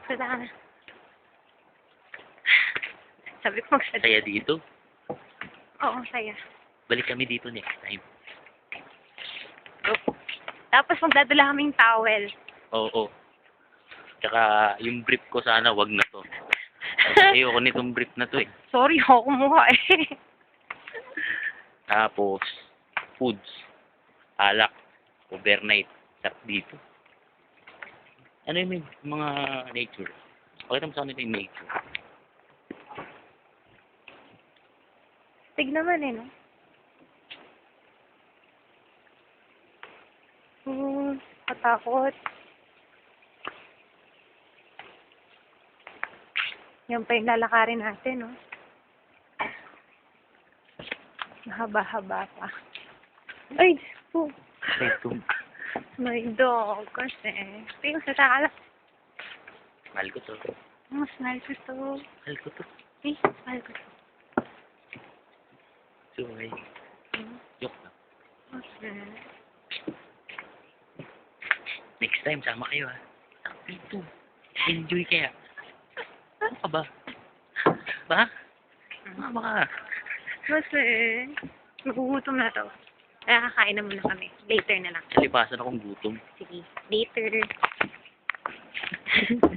Magsalita ka na. Sabi ko magsalita. Saya dito. Oo, saya. Balik kami dito next time. Tapos magdadala kaming towel. Oo. Tsaka yung brief ko sana wag na to. Ayoko nitong brief na to eh. Sorry, ako kumuha eh. Tapos, foods. Alak. Overnight. Tap dito. Ano yung may mga nature? Pakita mo sa kanila yung nature. Tig naman eh, no? Katakot. Yan pa yung lalakarin natin, no? Mahaba-haba pa. Ay! Oh. Ito. My dog, kasi. Tingnan sa takala. Mahal ko to. Mas mahal ko to. Mahal ko to. Eh, mahal ko to. So, ay. Joke lang. Okay. Next time, sama kayo ha. Dito. Enjoy kaya. Ano ka ba? Ba? Mama ka. Kasi, nagugutom na to. Kaya kakain na muna kami. Later na lang. Kalipasan akong gutom. Sige, later.